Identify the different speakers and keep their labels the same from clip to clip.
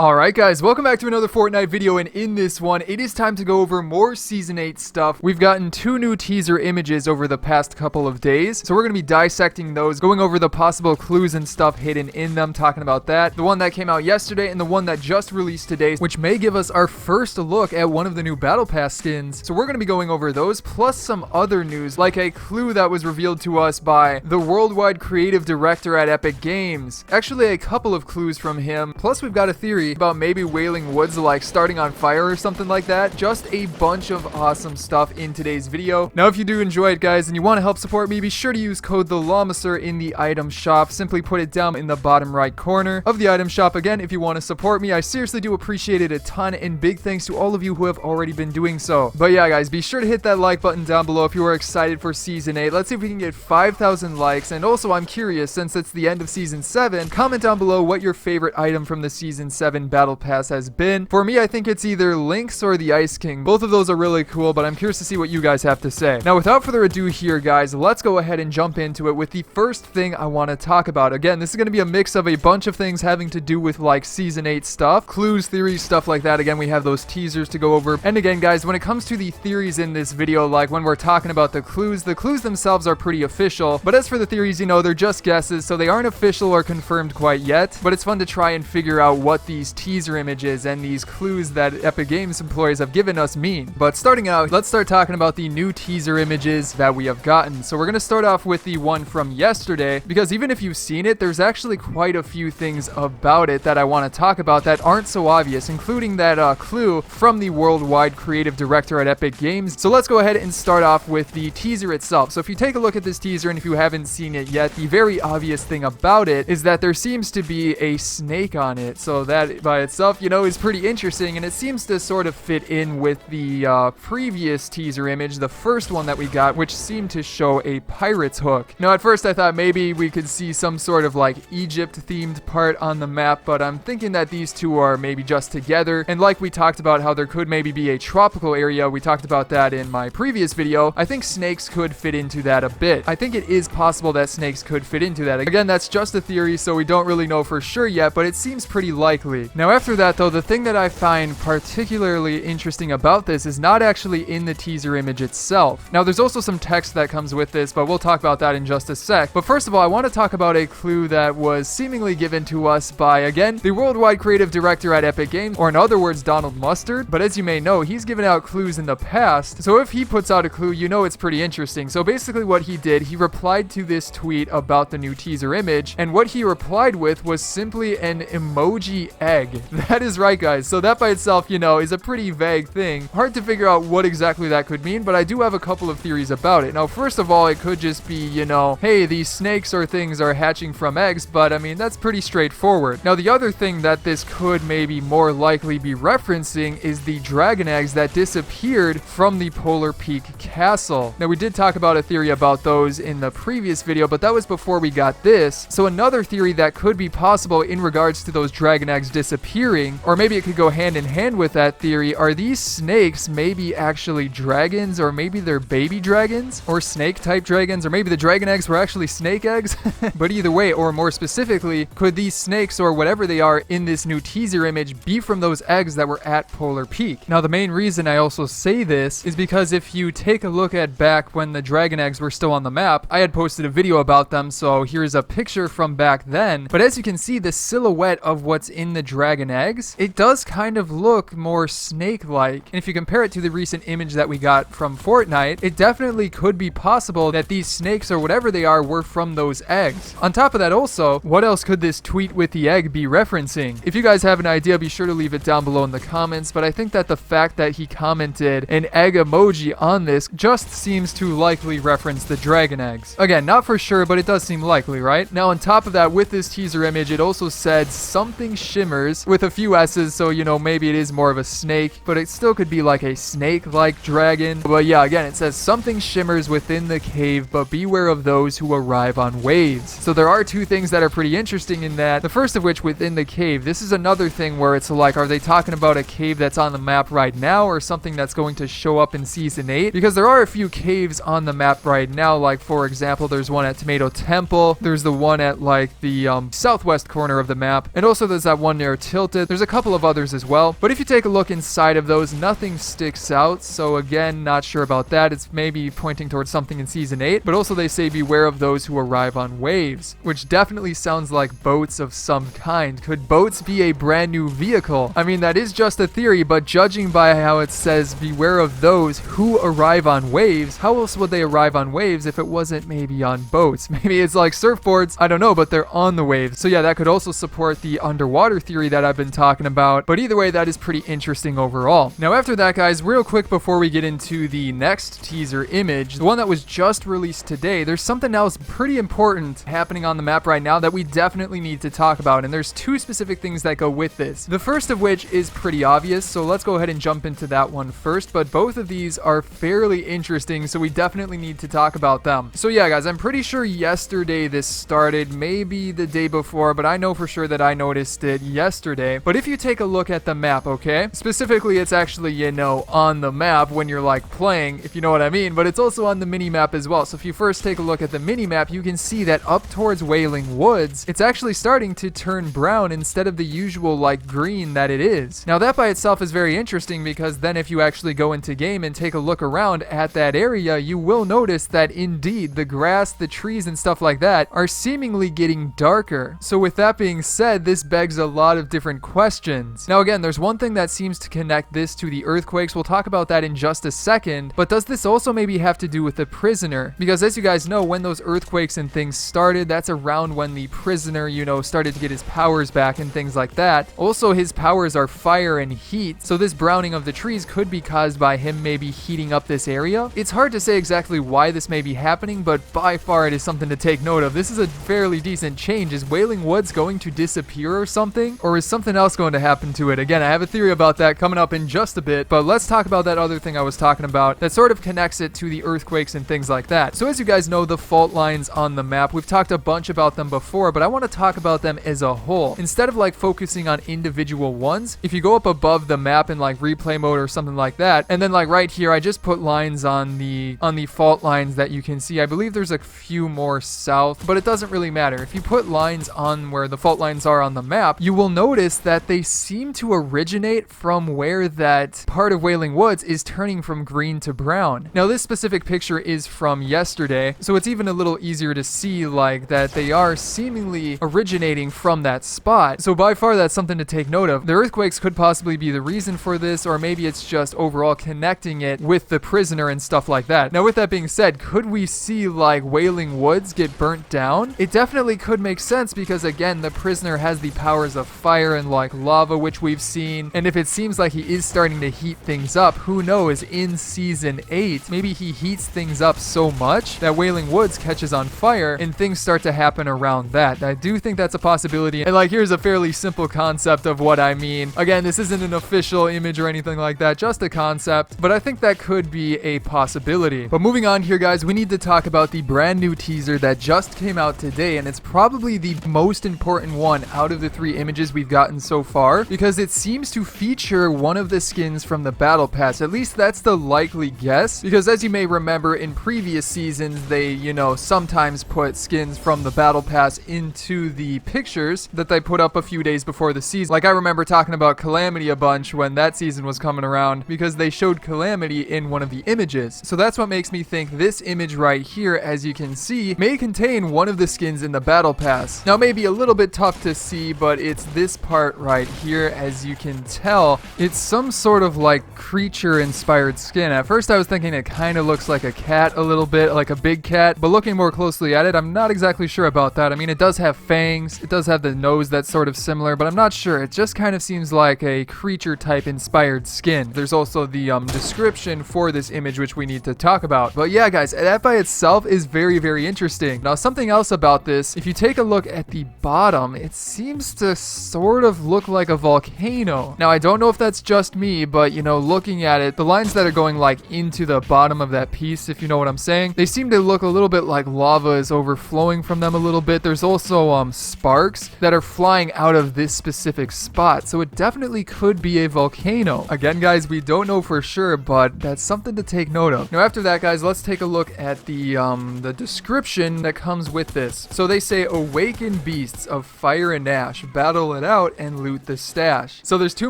Speaker 1: Alright guys, welcome back to another Fortnite video, and in this one, it is time to go over more Season 8 stuff. We've gotten 2 new teaser images over the past couple of days, so we're going to be dissecting those, going over the possible clues and stuff hidden in them, talking about that. The one that came out yesterday and the one that just released today, which may give us our first look at one of the new Battle Pass skins. So we're going to be going over those, plus some other news, like a clue that was revealed to us by the worldwide creative director at Epic Games. Actually, a couple of clues from him, plus we've got a theory about maybe Wailing Woods like starting on fire or something like that. Just a bunch of awesome stuff in today's video. Now if you do enjoy it guys and you want to help support me, be sure to use code TheLlamaSir in the item shop. Simply put it down in the bottom right corner of the item shop. Again, if you want to support me, I seriously do appreciate it a ton, and big thanks to all of you who have already been doing so. But yeah guys, be sure to hit that like button down below if you are excited for Season 8. Let's see if we can get 5,000 likes, and also I'm curious, since it's the end of Season 7, comment down below what your favorite item from the Season 7 Battle Pass has been. For me, I think it's either Lynx or the Ice King. Both of those are really cool, but I'm curious to see what you guys have to say. Now, without further ado here, guys, let's go ahead and jump into it with the first thing I want to talk about. Again, this is going to be a mix of a bunch of things having to do with, like, Season 8 stuff, clues, theories, stuff like that. Again, we have those teasers to go over. And again, guys, when it comes to the theories in this video, like when we're talking about the clues themselves are pretty official. But as for the theories, you know, they're just guesses, so they aren't official or confirmed quite yet. But it's fun to try and figure out what these teaser images and these clues that Epic Games employees have given us mean. But starting out, let's start talking about the new teaser images that we have gotten. So we're going to start off with the one from yesterday, because even if you've seen it, there's actually quite a few things about it that I want to talk about that aren't so obvious, including that clue from the worldwide creative director at Epic Games. So let's go ahead and start off with the teaser itself. So if you take a look at this teaser, and if you haven't seen it yet, the very obvious thing about it is that there seems to be a snake on it. So that by itself, you know, is pretty interesting, and it seems to sort of fit in with the previous teaser image, the first one that we got, which seemed to show a pirate's hook. Now at first I thought maybe we could see some sort of like Egypt themed part on the map, but I'm thinking that these two are maybe just together. And like we talked about how there could maybe be a tropical area, we talked about that in my previous video, I think snakes could fit into that a bit. I think it is possible that snakes could fit into that. Again, that's just a theory, so we don't really know for sure yet, but it seems pretty likely. Now after that though, the thing that I find particularly interesting about this is not actually in the teaser image itself. Now there's also some text that comes with this, but we'll talk about that in just a sec. But first of all, I want to talk about a clue that was seemingly given to us by, again, the worldwide creative director at Epic Games, or in other words, Donald Mustard. But as you may know, he's given out clues in the past, so if he puts out a clue, you know it's pretty interesting. So basically what he did, he replied to this tweet about the new teaser image, and what he replied with was simply an emoji egg. That is right, guys. So that by itself, you know, is a pretty vague thing. Hard to figure out what exactly that could mean, but I do have a couple of theories about it. Now, first of all, it could just be, you know, hey, these snakes or things are hatching from eggs, but I mean, that's pretty straightforward. Now, the other thing that this could maybe more likely be referencing is the dragon eggs that disappeared from the Polar Peak Castle. Now, we did talk about a theory about those in the previous video, but that was before we got this. So another theory that could be possible in regards to those dragon eggs disappearing, or maybe it could go hand in hand with that theory, are these snakes maybe actually dragons, or maybe they're baby dragons, or snake type dragons, or maybe the dragon eggs were actually snake eggs. But either way, or more specifically, could these snakes or whatever they are in this new teaser image be from those eggs that were at Polar Peak? Now the main reason I also say this is because if you take a look at back when the dragon eggs were still on the map, I had posted a video about them, so here's a picture from back then. But as you can see, the silhouette of what's in the dragon eggs, it does kind of look more snake-like. And if you compare it to the recent image that we got from Fortnite, it definitely could be possible that these snakes or whatever they are were from those eggs. On top of that also, what else could this tweet with the egg be referencing? If you guys have an idea, be sure to leave it down below in the comments, but I think that the fact that he commented an egg emoji on this just seems to likely reference the dragon eggs. Again, not for sure, but it does seem likely, right? Now on top of that, with this teaser image, it also said something shimmers with a few S's, so you know, maybe it is more of a snake, but it still could be like a snake-like dragon. But yeah, again, it says something shimmers within the cave, but beware of those who arrive on waves. So there are two things that are pretty interesting in that. The first of which, within the cave, this is another thing where it's like, are they talking about a cave that's on the map right now, or something that's going to show up in Season 8? Because there are a few caves on the map right now, like for example, there's one at Tomato Temple, there's the one at like the southwest corner of the map, and also there's that one near are tilted. There's a couple of others as well, but if you take a look inside of those, nothing sticks out. So again, not sure about that. It's maybe pointing towards something in Season 8, but also they say beware of those who arrive on waves, which definitely sounds like boats of some kind. Could boats be a brand new vehicle? I mean, that is just a theory, but judging by how it says beware of those who arrive on waves, how else would they arrive on waves if it wasn't maybe on boats? Maybe it's like surfboards, I don't know, but they're on the waves. So yeah, that could also support the underwater theory that I've been talking about, but either way, that is pretty interesting overall. Now after that, guys, real quick before we get into the next teaser image, the one that was just released today, there's something else pretty important happening on the map right now that we definitely need to talk about, and there's two specific things that go with this. The first of which is pretty obvious, so let's go ahead and jump into that one first, but both of these are fairly interesting, so we definitely need to talk about them. So yeah, guys, I'm pretty sure yesterday this started, maybe the day before, but I know for sure that I noticed it yesterday. But if you take a look at the map, okay, specifically it's actually, you know, on the map when you're like playing, if you know what I mean, but it's also on the mini map as well. So if you first take a look at the mini map, you can see that up towards Wailing Woods, it's actually starting to turn brown instead of the usual like green that it is. Now that by itself is very interesting, because then if you actually go into game and take a look around at that area, you will notice that indeed the grass, the trees and stuff like that are seemingly getting darker. So with that being said, this begs a lot of different questions. Now again, there's one thing that seems to connect this to the earthquakes. We'll talk about that in just a second, but does this also maybe have to do with the prisoner? Because as you guys know, when those earthquakes and things started, that's around when the prisoner, you know, started to get his powers back and things like that. Also, his powers are fire and heat, so this browning of the trees could be caused by him maybe heating up this area. It's hard to say exactly why this may be happening, but by far it is something to take note of. This is a fairly decent change. Is Wailing Woods going to disappear or something? Or is something else going to happen to it? Again, I have a theory about that coming up in just a bit, but let's talk about that other thing I was talking about that sort of connects it to the earthquakes and things like that. So as you guys know, the fault lines on the map, we've talked a bunch about them before, but I want to talk about them as a whole. Instead of like focusing on individual ones, if you go up above the map in like replay mode or something like that, and then like right here, I just put lines on the fault lines that you can see. I believe there's a few more south, but it doesn't really matter. If you put lines on where the fault lines are on the map, you will notice that they seem to originate from where that part of Wailing Woods is turning from green to brown. Now this specific picture is from yesterday, so it's even a little easier to see like that they are seemingly originating from that spot. So by far that's something to take note of. The earthquakes could possibly be the reason for this, or maybe it's just overall connecting it with the prisoner and stuff like that. Now with that being said, could we see like Wailing Woods get burnt down? It definitely could make sense, because again, the prisoner has the powers of fire and like lava, which we've seen, and if it seems like he is starting to heat things up, who knows, in Season 8, maybe he heats things up so much that Wailing Woods catches on fire and things start to happen around that. I do think that's a possibility, and like here's a fairly simple concept of what I mean. Again, this isn't an official image or anything like that, just a concept, but I think that could be a possibility. But moving on here, guys, we need to talk about the brand new teaser that just came out today, and it's probably the most important one out of the 3 images we've gotten so far, because it seems to feature one of the skins from the Battle Pass. At least that's the likely guess, because as you may remember, in previous seasons, they, you know, sometimes put skins from the Battle Pass into the pictures that they put up a few days before the season. Like I remember talking about Calamity a bunch when that season was coming around, because they showed Calamity in one of the images. So that's what makes me think this image right here, as you can see, may contain one of the skins in the Battle Pass. Now, maybe a little bit tough to see, but it's this part right here. As you can tell, it's some sort of like creature inspired skin. At first I was thinking it kind of looks like a cat a little bit, like a big cat, but looking more closely at it, I'm not exactly sure about that. I mean, it does have fangs, it does have the nose that's sort of similar, but I'm not sure. It just kind of seems like a creature type inspired skin. There's also the description for this image, which we need to talk about. But yeah, guys, that by itself is very, very interesting. Now, something else about this, if you take a look at the bottom, it seems to sort of look like a volcano. Now, I don't know if that's just me, but you know, looking at it, the lines that are going like into the bottom of that piece, if you know what I'm saying, they seem to look a little bit like lava is overflowing from them a little bit. There's also sparks that are flying out of this specific spot, so it definitely could be a volcano. Again, guys, we don't know for sure, but that's something to take note of. Now, after that, guys, let's take a look at the description that comes with this. So they say, Awaken beasts of fire and ash, battle it out and loot the stash. So there's two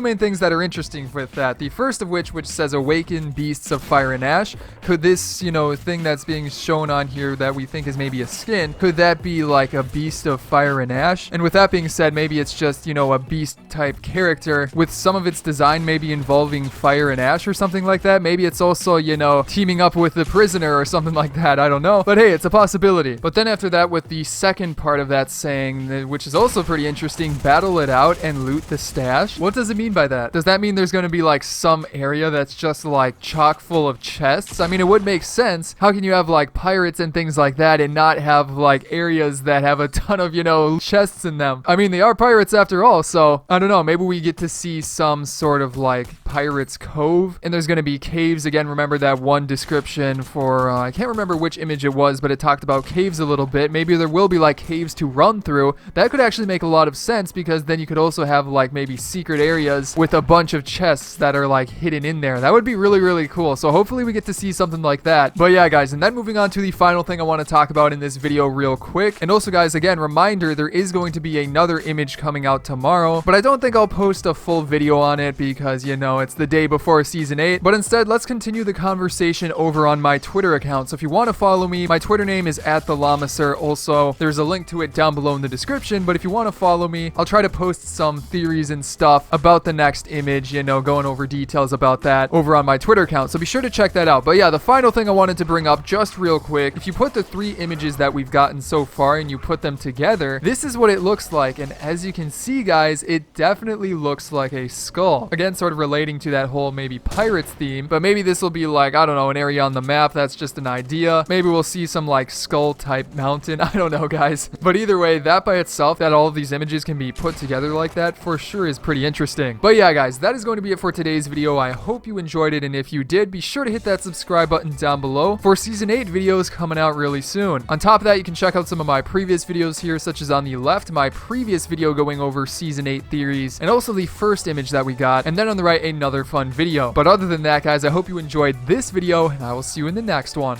Speaker 1: main things that are interesting with that. The first of which says Awaken beasts of fire and ash. Could this, thing that's being shown on here that we think is maybe a skin, could that be like a beast of fire and ash? And with that being said, maybe it's just, a beast type character with some of its design maybe involving fire and ash or something like that. Maybe it's also, teaming up with the prisoner or something like that. I don't know. But hey, it's a possibility. But then after that, with the second part of that saying, which is also pretty interesting, battle it out and loot the stash. What does it mean by that? Does that mean there's going to be like some area that's just like chock full of chests? I mean, it would make sense. How can you have like pirates and things like that and not have like areas that have a ton of, chests in them? I mean, they are pirates after all, so I don't know. Maybe we get to see some sort of like pirates cove, and there's going to be caves again. Remember that one description for I can't remember which image it was, but it talked about caves a little bit. Maybe there will be like caves to run through. That could actually make a lot of sense, because then you could also have like maybe secret areas with a bunch of chests that are like hidden in there. That would be really, really cool. So hopefully we get to see something like that. But yeah, guys, and then moving on to the final thing I want to talk about in this video real quick. And also, guys, again, reminder, there is going to be another image coming out tomorrow, but I don't think I'll post a full video on it because, it's the day before season 8. But instead, let's continue the conversation over on my Twitter account. So if you want to follow me, my Twitter name is @TheLlamaSir. Also, there's a link to it down below in the description. But if you want to follow me, I'll try to post some theories and stuff about the next image, going over details about that over on my Twitter account. So be sure to check that out. But yeah, the final thing I wanted to bring up just real quick, if you put the 3 images that we've gotten so far and you put them together, this is what it looks like. And as you can see, guys, it definitely looks like a skull. Again, sort of relating to that whole maybe pirates theme, but maybe this will be like, I don't know, an area on the map. That's just an idea. Maybe we'll see some like skull type mountain. I don't know, guys. But either way, that by itself, that all of these images can be put together like that, for sure is pretty interesting. But yeah, guys, that is going to be it for today's video. I hope you enjoyed it, and if you did, be sure to hit that subscribe button down below for season 8 videos coming out really soon. On top of that, you can check out some of my previous videos here, such as on the left, my previous video going over season 8 theories, and also the first image that we got, and then on the right, another fun video. But other than that, guys, I hope you enjoyed this video, and I will see you in the next one.